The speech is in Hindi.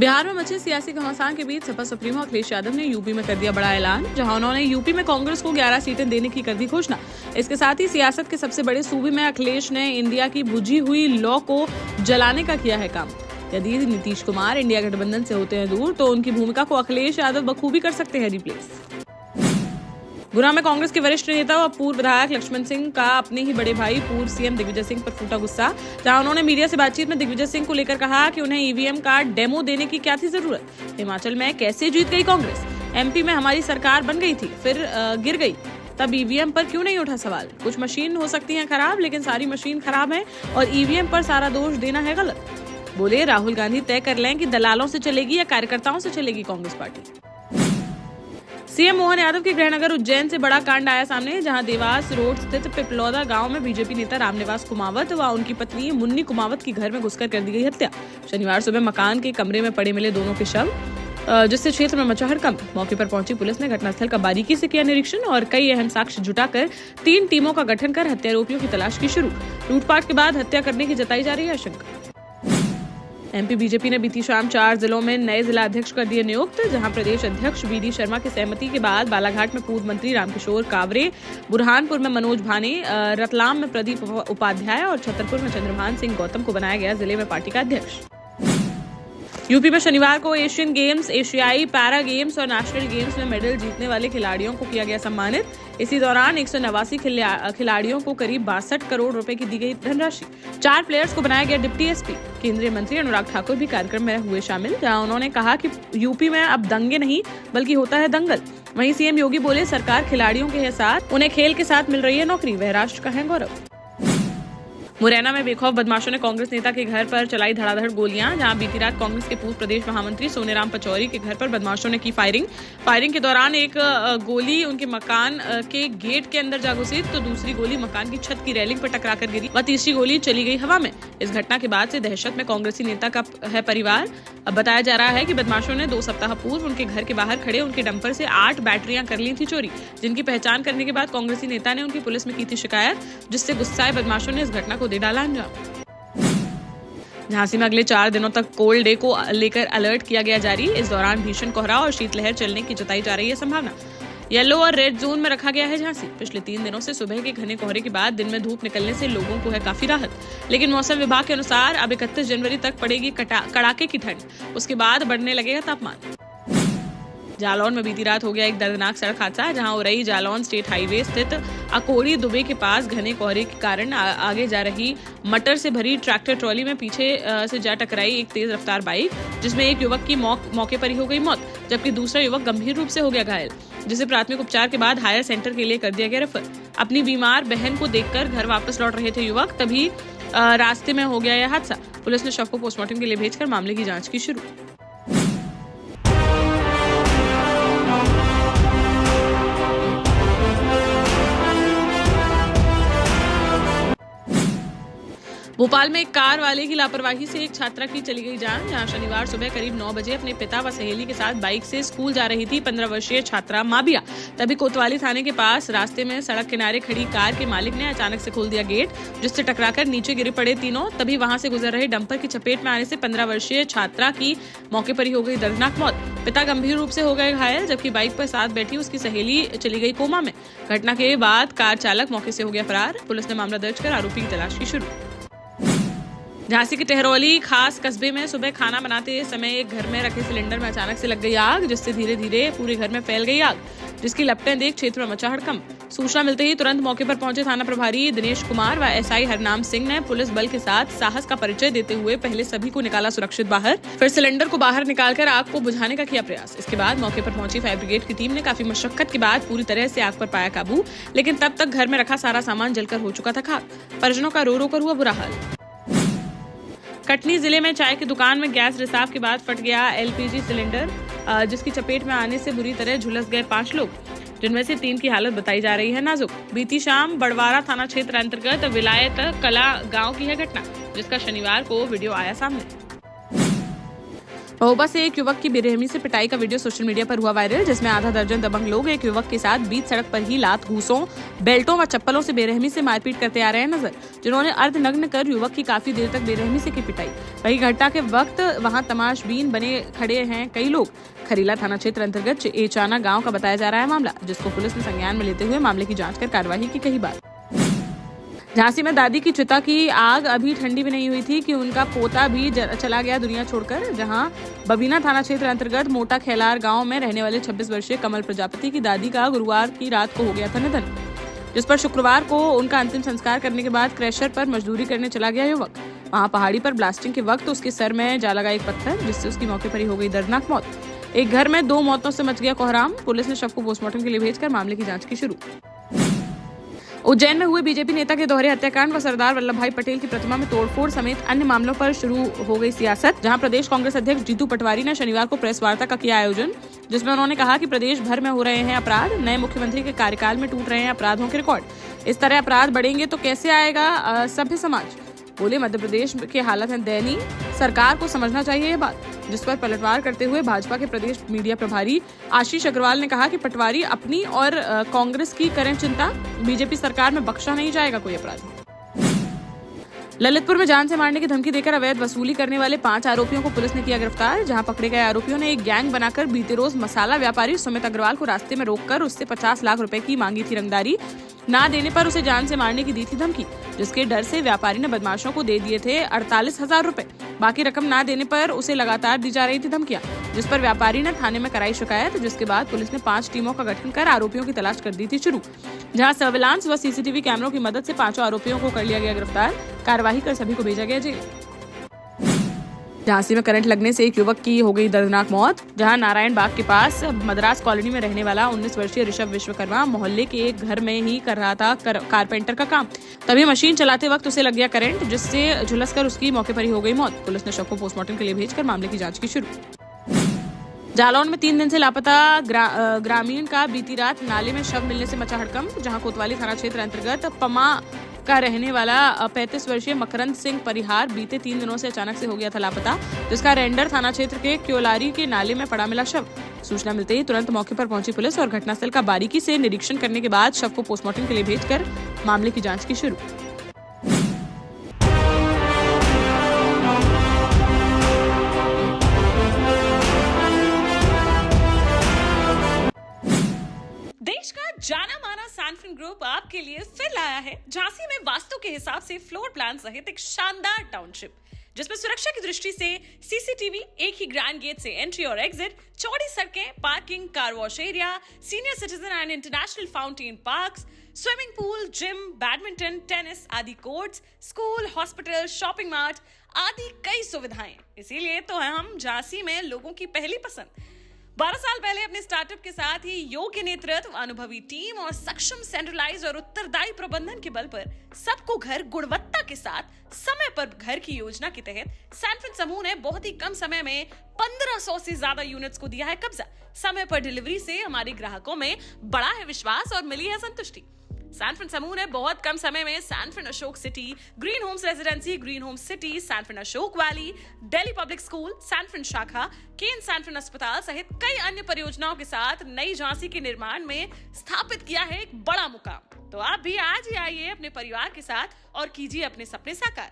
बिहार में मचे सियासी घमासान के बीच सपा सुप्रीमो अखिलेश यादव ने यूपी में कर दिया बड़ा ऐलान, जहां उन्होंने यूपी में कांग्रेस को 11 सीटें देने की कर दी घोषणा। इसके साथ ही सियासत के सबसे बड़े सूबे में अखिलेश ने इंडिया की बुझी हुई लौ को जलाने का किया है काम। यदि नीतीश कुमार इंडिया गठबंधन से होते हैं दूर तो उनकी भूमिका को अखिलेश यादव बखूबी कर सकते हैं रिप्लेस। गुना में कांग्रेस के वरिष्ठ नेता और पूर्व विधायक लक्ष्मण सिंह का अपने ही बड़े भाई पूर्व सीएम दिग्विजय सिंह पर फूटा गुस्सा, जहां उन्होंने मीडिया से बातचीत में दिग्विजय सिंह को लेकर कहा कि उन्हें ईवीएम का डेमो देने की क्या थी जरूरत। हिमाचल में कैसे जीत गई कांग्रेस, एमपी में हमारी सरकार बन गई थी फिर गिर गई, तब ईवीएम पर क्यों नहीं उठा सवाल। कुछ मशीन हो सकती है खराब, लेकिन सारी मशीन खराब है और ईवीएम पर सारा दोष देना है गलत। बोले राहुल गांधी तय कर लें कि दलालों से चलेगी या कार्यकर्ताओं से चलेगी कांग्रेस पार्टी। सीएम मोहन यादव के गृहनगर उज्जैन से बड़ा कांड आया सामने, जहां देवास रोड स्थित पिपलौदा गांव में बीजेपी नेता रामनिवास कुमावत व उनकी पत्नी मुन्नी कुमावत की घर में घुसकर कर दी गई हत्या। शनिवार सुबह मकान के कमरे में पड़े मिले दोनों के शव, जिससे क्षेत्र में मचा हड़कंप। मौके पर पहुंची पुलिस ने घटनास्थल का बारीकी से किया निरीक्षण और कई अहम साक्ष्य जुटाकर 3 टीमों का गठन कर हत्यारोपियों की तलाश की शुरू। लूटपाट के बाद हत्या करने की जताई जा रही है आशंका। एमपी बीजेपी ने बीती शाम 4 जिलों में नए जिला अध्यक्ष कर दिए नियुक्त, जहां प्रदेश अध्यक्ष बीडी शर्मा की सहमति के बाद बालाघाट में पूर्व मंत्री रामकिशोर कावरे, बुरहानपुर में मनोज भाने, रतलाम में प्रदीप उपाध्याय और छतरपुर में चंद्रभान सिंह गौतम को बनाया गया जिले में पार्टी का अध्यक्ष। यूपी में शनिवार को एशियन गेम्स, एशियाई पैरा गेम्स और नेशनल गेम्स में मेडल जीतने वाले खिलाड़ियों को किया गया सम्मानित। इसी दौरान 189 खिलाड़ियों को करीब 62 करोड़ रुपए की दी गई धनराशि। 4 प्लेयर्स को बनाया गया डिप्टी एसपी। केंद्रीय मंत्री अनुराग ठाकुर भी कार्यक्रम में हुए शामिल, जहां उन्होंने कहा कि यूपी में अब दंगे नहीं बल्कि होता है दंगल। वहीं सीएम योगी बोले सरकार खिलाड़ियों के साथ, उन्हें खेल के साथ मिल रही है नौकरी, वह राष्ट्र का है गौरव। मुरैना में बेखौफ बदमाशों ने कांग्रेस नेता के घर पर चलाई धड़ाधड़ गोलियां, जहां बीती रात कांग्रेस के पूर्व प्रदेश महामंत्री सोनेराम पचौरी के घर पर बदमाशों ने की फायरिंग के दौरान एक गोली उनके मकान के गेट के अंदर जा घुसी, तो दूसरी गोली मकान की छत की रेलिंग पर टकराकर गिरी व तीसरी गोली चली गई हवा में। इस घटना के बाद से दहशत में कांग्रेसी नेता का है परिवार। अब बताया जा रहा है कि बदमाशों ने 2 सप्ताह पूर्व उनके घर के बाहर खड़े उनके डंपर से 8 बैटरियां कर ली थी चोरी, जिनकी पहचान करने के बाद कांग्रेसी नेता ने उनकी पुलिस में की थी शिकायत, जिससे गुस्साए बदमाशों ने इस घटना को दे डाला अंजाम। झांसी में अगले 4 दिनों तक कोल्ड डे को लेकर अलर्ट किया गया जारी। इस दौरान भीषण कोहरा और शीतलहर चलने की जताई जा रही है संभावना। येलो और रेड जोन में रखा गया है झांसी। पिछले 3 दिनों से सुबह के घने कोहरे के बाद दिन में धूप निकलने से लोगों को है काफी राहत, लेकिन मौसम विभाग के अनुसार अब 31 जनवरी तक पड़ेगी कड़ाके की ठंड, उसके बाद बढ़ने लगेगा तापमान। जालौन में बीती रात हो गया एक दर्दनाक सड़क हादसा, जहां उरई जालौन स्टेट हाईवे स्थित अकोड़ी दुबे के पास घने कोहरे के कारण आगे जा रही मटर से भरी ट्रैक्टर ट्रॉली में पीछे से जा टकराई एक तेज रफ्तार बाइक, जिसमें एक युवक की मौके पर ही हो गई मौत, जबकि दूसरा युवक गंभीर रूप से हो गया घायल, जिसे प्राथमिक उपचार के बाद हायर सेंटर के लिए कर दिया गया रेफर। अपनी बीमार बहन को देखकर घर वापस लौट रहे थे युवक, तभी रास्ते में हो गया यह हादसा। पुलिस ने शव को पोस्टमार्टम के लिए भेजकर मामले की जाँच की शुरू। भोपाल में एक कार वाले की लापरवाही से एक छात्रा की चली गई जान, जहां शनिवार सुबह करीब 9 बजे अपने पिता व सहेली के साथ बाइक से स्कूल जा रही थी 15 वर्षीय छात्रा माबिया। तभी कोतवाली थाने के पास रास्ते में सड़क किनारे खड़ी कार के मालिक ने अचानक से खोल दिया गेट, जिससे टकराकर नीचे गिर पड़े तीनों। तभी वहां से गुजर रहे डंपर की चपेट में आने से 15 वर्षीय छात्रा की मौके पर ही हो गई दर्दनाक मौत। पिता गंभीर रूप से हो गए घायल, जबकि बाइक पर साथ बैठी उसकी सहेली चली गई कोमा में। घटना के बाद कार चालक मौके से हो गया फरार। पुलिस ने मामला दर्ज कर आरोपी की तलाश की शुरू। झांसी के टहरौली खास कस्बे में सुबह खाना बनाते समय एक घर में रखे सिलेंडर में अचानक से लग गई आग, जिससे धीरे धीरे पूरे घर में फैल गई आग, जिसकी लपटें देख क्षेत्र में मचा हड़कंप। सूचना मिलते ही तुरंत मौके पर पहुंचे थाना प्रभारी दिनेश कुमार व एसआई हरनाम सिंह ने पुलिस बल के साथ साहस का परिचय देते हुए पहले सभी को निकाला सुरक्षित बाहर, फिर सिलेंडर को बाहर निकालकर आग को बुझाने का किया प्रयास। इसके बाद मौके पर पहुंची फायर ब्रिगेड की टीम ने काफी मशक्कत के बाद पूरी तरह से आग पर पाया काबू, लेकिन तब तक घर में रखा सारा सामान जलकर हो चुका था खाक। परिजनों का रो रो कर हुआ बुरा हाल। कटनी जिले में चाय की दुकान में गैस रिसाव के बाद फट गया एलपीजी सिलेंडर, जिसकी चपेट में आने से बुरी तरह झुलस गए 5 लोग, जिनमें से 3 की हालत बताई जा रही है नाजुक। बीती शाम बड़वारा थाना क्षेत्र अंतर्गत विलायत कला गांव की है घटना, जिसका शनिवार को वीडियो आया सामने। महोबा से एक युवक की बेरहमी से पिटाई का वीडियो सोशल मीडिया पर हुआ वायरल, जिसमें आधा दर्जन दबंग लोग एक युवक के साथ बीच सड़क पर ही लात, घूंसों, बेल्टों व चप्पलों से बेरहमी से मारपीट करते आ रहे हैं नजर, जिन्होंने अर्धनग्न कर युवक की काफी देर तक बेरहमी से की पिटाई। वही घटना के वक्त वहां तमाशबीन बने खड़े हैं कई लोग। खरीला थाना क्षेत्र अंतर्गत एचाना गाँव का बताया जा रहा है मामला, जिसको पुलिस ने संज्ञान में लेते हुए मामले की जाँच कर कार्रवाई की कही बात। झांसी में दादी की चिता की आग अभी ठंडी भी नहीं हुई थी कि उनका पोता भी चला गया दुनिया छोड़कर। जहां बबीना थाना क्षेत्र अंतर्गत मोटा खेलार गांव में रहने वाले 26 वर्षीय कमल प्रजापति की दादी का गुरुवार की रात को हो गया था निधन, जिस पर शुक्रवार को उनका अंतिम संस्कार करने के बाद क्रैशर पर मजदूरी करने चला गया युवक। वहां पहाड़ी पर ब्लास्टिंग के वक्त उसके सर में जा लगा एक पत्थर, जिससे उसकी मौके पर ही हो गई दर्दनाक मौत। एक घर में 2 मौतों से मच गया कोहराम। पुलिस ने शव को पोस्टमार्टम के लिए भेजकर मामले की जाँच की शुरू। उज्जैन में हुए बीजेपी नेता के दोहरे हत्याकांड व सरदार वल्लभ भाई पटेल की प्रतिमा में तोड़फोड़ समेत अन्य मामलों पर शुरू हो गई सियासत, जहां प्रदेश कांग्रेस अध्यक्ष जीतू पटवारी ने शनिवार को प्रेस वार्ता का किया आयोजन, जिसमें उन्होंने कहा कि प्रदेश भर में हो रहे हैं अपराध, नए मुख्यमंत्री के कार्यकाल में टूट रहे हैं अपराधों के रिकॉर्ड। इस तरह अपराध बढ़ेंगे तो कैसे आएगा सभ्य समाज। बोले मध्य प्रदेश के हालत है दयनीय, सरकार को समझना चाहिए ये बात। जिस पर पलटवार करते हुए भाजपा के प्रदेश मीडिया प्रभारी आशीष अग्रवाल ने कहा कि पटवारी अपनी और कांग्रेस की करें चिंता, बीजेपी सरकार में बख्शा नहीं जाएगा कोई अपराधी। ललितपुर में जान से मारने की धमकी देकर अवैध वसूली करने वाले 5 आरोपियों को पुलिस ने किया गिरफ्तार, जहां पकड़े गए आरोपियों ने एक गैंग बनाकर बीते रोज मसाला व्यापारी सुमित अग्रवाल को रास्ते में रोककर उससे 50 लाख रुपए की मांगी थी रंगदारी, ना देने पर उसे जान से मारने की दी थी धमकी, जिसके डर से व्यापारी ने बदमाशों को दे दिए थे 48,000 रुपए। बाकी रकम ना देने पर उसे लगातार दी जा रही थी धमकियां, जिस पर व्यापारी ने थाने में कराई शिकायत, जिसके बाद पुलिस ने 5 टीमों का गठन कर आरोपियों की तलाश कर दी थी शुरू, जहां सर्विलांस व सीसीटीवी कैमरों की मदद से 5 आरोपियों को कर लिया गया गिरफ्तार। कार्यवाही कर सभी को भेजा गया जेल। झांसी में करंट लगने से एक युवक की हो गई दर्दनाक मौत, जहां नारायण बाग के पास मद्रास कॉलोनी में रहने वाला 19 वर्षीय ऋषभ विश्वकर्मा मोहल्ले के एक घर में ही कर रहा था कारपेंटर का काम। तभी मशीन चलाते वक्त उसे लग गया करंट, जिससे झुलसकर उसकी मौके पर ही हो गई मौत। पुलिस ने शव को पोस्टमार्टम के लिए भेजकर मामले की जांच की शुरू। जालौन में 3 दिन से लापता ग्रामीण का बीती रात नाले में शव मिलने से मचा हड़कंप, जहां कोतवाली थाना क्षेत्र अंतर्गत पमा का रहने वाला 35 वर्षीय मकरंद सिंह परिहार बीते 3 दिनों से अचानक से हो गया था लापता, जिसका रेंडर थाना क्षेत्र के क्योलारी के नाले में पड़ा मिला शव। सूचना मिलते ही तुरंत मौके पर पहुंची पुलिस और घटनास्थल का बारीकी से निरीक्षण करने के बाद शव को पोस्टमार्टम के लिए भेजकर मामले की जांच की शुरू। देश का जाना माना सैनफिन ग्रुप आपके लिए फिर लाया है झांसी में वास्तु के हिसाब से फ्लोर प्लान सहित एक शानदार टाउनशिप, जिसमें सुरक्षा की दृष्टि से सीसीटीवी, एक ही ग्रैंड गेट से एंट्री और एग्जिट, चौड़ी सड़कें, parking, car wash area, senior citizen and international fountain parks, swimming pool, gym, badminton, tennis आदि courts, school, hospital, shopping mart आदि कई सुविधाएं। इसीलिए तो हम झांसी में लोगों की पहली पसंद। 12 साल पहले अपने स्टार्टअप के साथ ही योग्य नेतृत्व, अनुभवी टीम और सक्षम सेंट्रलाइज और उत्तरदायी प्रबंधन के बल पर सबको घर गुणवत्ता के साथ समय पर घर की योजना के तहत सैनफिन समूह ने बहुत ही कम समय में 1500 से ज्यादा यूनिट्स को दिया है कब्जा। समय पर डिलीवरी से हमारे ग्राहकों में बड़ा है विश्वास और मिली है संतुष्टि। सैनफिन समूह ने बहुत कम समय में Sanfin Ashok city, green homes residency, green homes city, Sanfin Ashok valley, Delhi public school, Sanfin शाखा, केन सैनफिन अस्पताल सहित कई अन्य परियोजनाओं के साथ नई झांसी के निर्माण में स्थापित किया है एक बड़ा मुकाम। तो आप भी आज ही आइए अपने परिवार के साथ और कीजिए अपने सपने साकार।